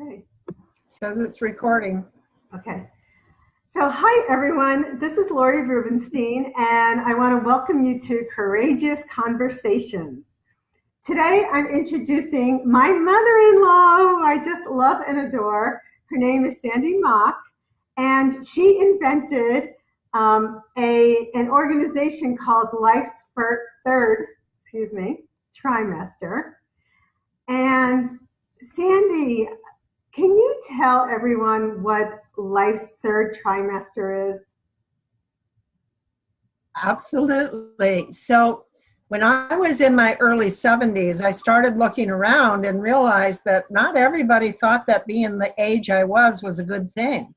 Okay. Says it's recording. Okay. So, hi everyone. This is Lori Rubenstein, and I want to welcome you to Courageous Conversations. Today, I'm introducing my mother-in-law, who I just love and adore. Her name is Sandy Mock, and she invented an organization called Life's Third, Trimester. And Sandy, can you tell everyone what life's third trimester is? Absolutely. So when I was in my early 70s, I started looking around and realized that not everybody thought that being the age I was a good thing.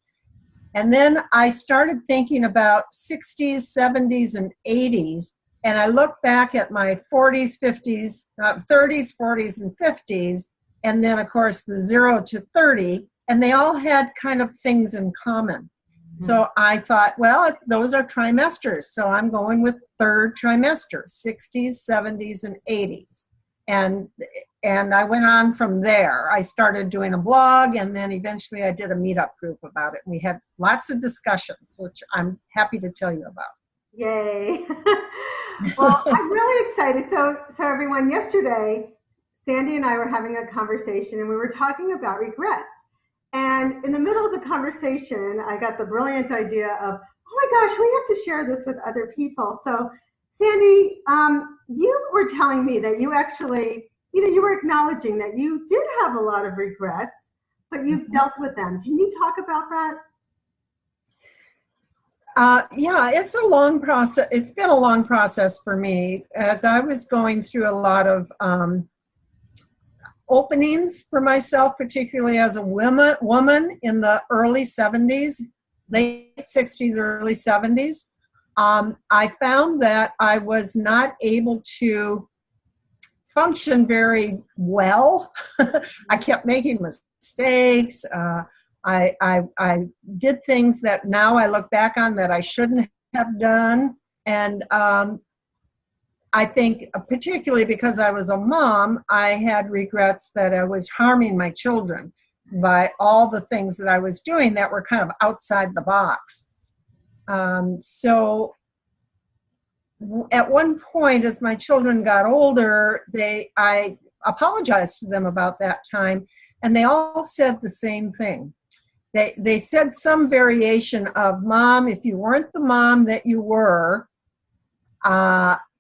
And then I started thinking about 60s, 70s, and 80s. And I looked back at my 40s, 50s, 30s, 40s, and 50s. And then, of course, the 0 to 30. And they all had kind of things in common. So I thought, well, those are trimesters. So I'm going with third trimester, 60s, 70s, and 80s. And I went on from there. I started doing a blog, and then eventually I did a meetup group about it. We had lots of discussions, which I'm happy to tell you about. Yay. Well, I'm really excited. So everyone, yesterday, Sandy and I were having a conversation, and we were talking about regrets. And in the middle of the conversation, I got the brilliant idea of, oh my gosh, we have to share this with other people. So Sandy, you were telling me that you actually, you were acknowledging that you did have a lot of regrets, but you've dealt with them. Can you talk about that? Yeah, it's a long process. It's been a long process for me as I was going through a lot of openings for myself, particularly as a woman in the early 70s, late 60s, early 70s. I found that I was not able to function very well. I kept making mistakes. I did things that now I look back on that I shouldn't have done. And I think particularly because I was a mom, I had regrets that I was harming my children by all the things that I was doing that were kind of outside the box. So at one point, as my children got older, I apologized to them about that time, and they all said the same thing. They said some variation of, Mom, if you weren't the mom that you were,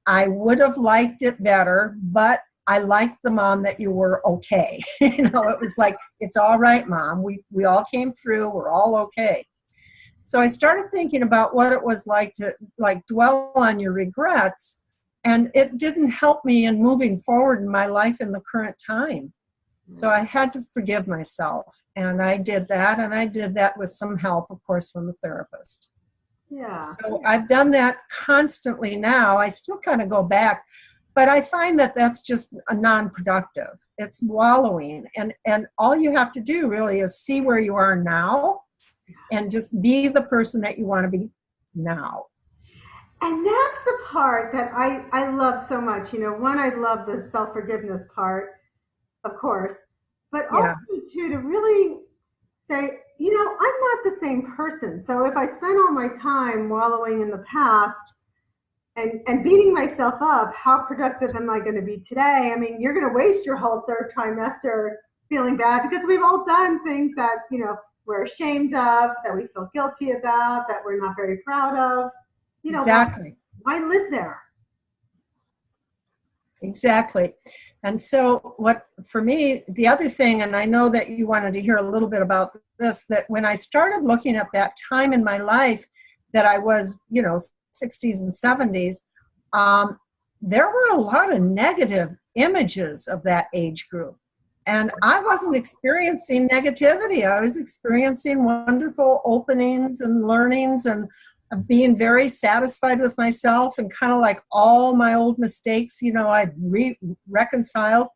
I would have liked it better, but I liked the mom that you were okay. It was like, it's all right, Mom. We all came through. We're all okay. So I started thinking about what it was like to dwell on your regrets, and it didn't help me in moving forward in my life in the current time. So I had to forgive myself, and I did that, and I did that with some help, of course, from the therapist. Yeah. So I've done that constantly now. I still kind of go back, but I find that that's just a non-productive. It's wallowing, and all you have to do really is see where you are now and just be the person that you want to be now. And that's the part that I love so much. One, I love the self-forgiveness part, of course, but also too, to really say, I'm not the same person. So if I spend all my time wallowing in the past and beating myself up, how productive am I going to be today? I mean, you're going to waste your whole third trimester feeling bad because we've all done things that, we're ashamed of, that we feel guilty about, that we're not very proud of. Exactly. Why live there? Exactly. And so for me, the other thing, and I know that you wanted to hear a little bit about this, that when I started looking at that time in my life that I was, 60s and 70s, there were a lot of negative images of that age group. And I wasn't experiencing negativity. I was experiencing wonderful openings and learnings and being very satisfied with myself, and kind of like all my old mistakes, I'd reconciled.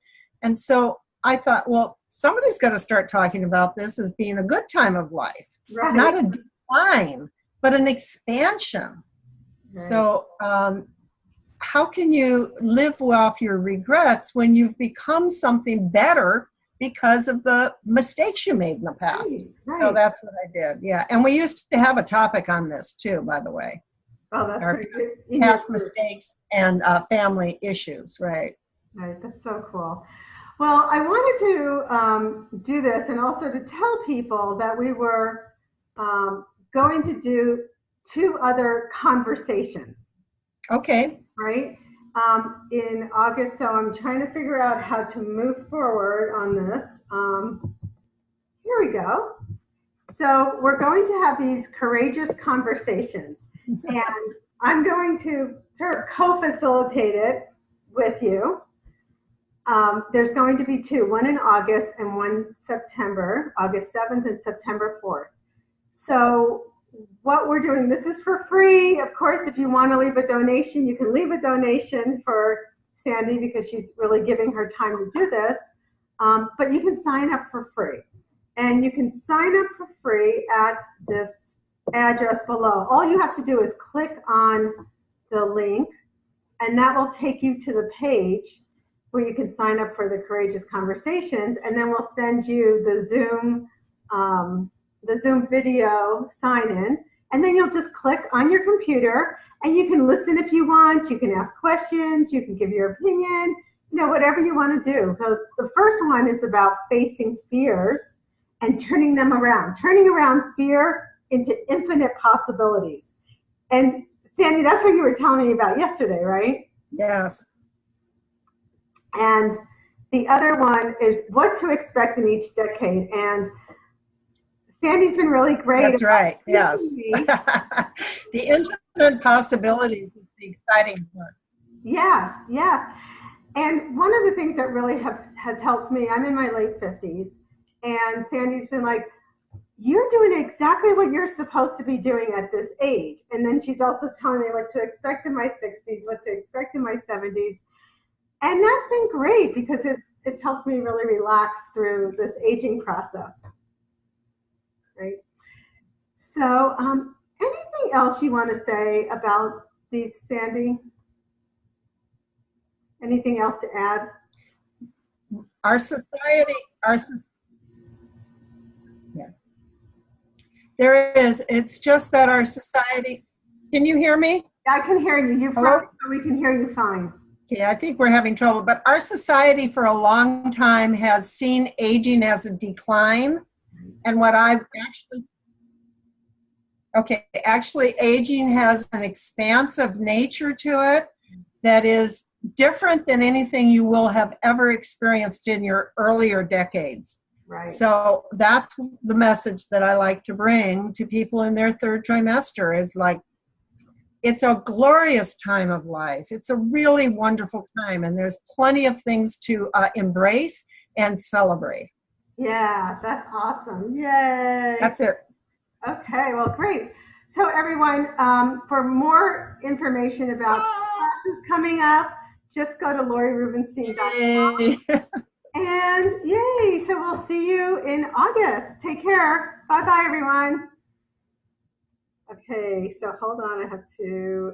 And so I thought, well, somebody's got to start talking about this as being a good time of life, right. Not a decline, but an expansion. Right. So how can you live off your regrets when you've become something better because of the mistakes you made in the past. Right, So right. that's what I did. Yeah. And we used to have a topic on this too, by the way, Oh, that's our great. In your past group. mistakes and family issues. Right. Right, that's so cool. Well, I wanted to do this and also to tell people that we were going to do two other conversations, Okay. right? In August. So I'm trying to figure out how to move forward on this. Here we go. So we're going to have these courageous conversations, and I'm going to sort of co-facilitate it with you. There's going to be two, one in August and one September, August 7th and September 4th. So what we're doing, this is for free. Of course, if you want to leave a donation, you can leave a donation for Sandy because she's really giving her time to do this. But you can sign up for free. And you can sign up for free at this address below. All you have to do is click on the link, and that will take you to the page where you can sign up for the Courageous Conversations, and then we'll send you the Zoom video sign in, and then you'll just click on your computer, and you can listen if you want. You can ask questions. You can give your opinion. Whatever you want to do. So the first one is about facing fears and turning around fear into infinite possibilities. And Sandy, that's what you were telling me about yesterday, right? Yes. And the other one is what to expect in each decade. And Sandy's been really great. That's right. Yes. The infinite possibilities is the exciting part. Yes, yes. And one of the things that really has helped me, I'm in my late 50s, and Sandy's been like, you're doing exactly what you're supposed to be doing at this age. And then she's also telling me what to expect in my 60s, what to expect in my 70s. And that's been great because it's helped me really relax through this aging process. Right? So anything else you want to say about these, Sandy? Anything else to add? Our society, yeah. There is, it's just that our society, can you hear me? I can hear you. You're Hello? fine, so we can hear you fine. Okay, I think we're having trouble, but our society for a long time has seen aging as a decline. And what I've actually aging has an expansive nature to it that is different than anything you will have ever experienced in your earlier decades. Right. So that's the message that I like to bring to people in their third trimester is like, it's a glorious time of life. It's a really wonderful time, and there's plenty of things to embrace and celebrate. Yeah, that's awesome. Yay. That's it. Okay, well, great. So everyone, for more information about classes coming up, just go to LoriRubenstein.com. Yay. And yay, so we'll see you in August. Take care. Bye-bye, everyone. Okay, so hold on, I have to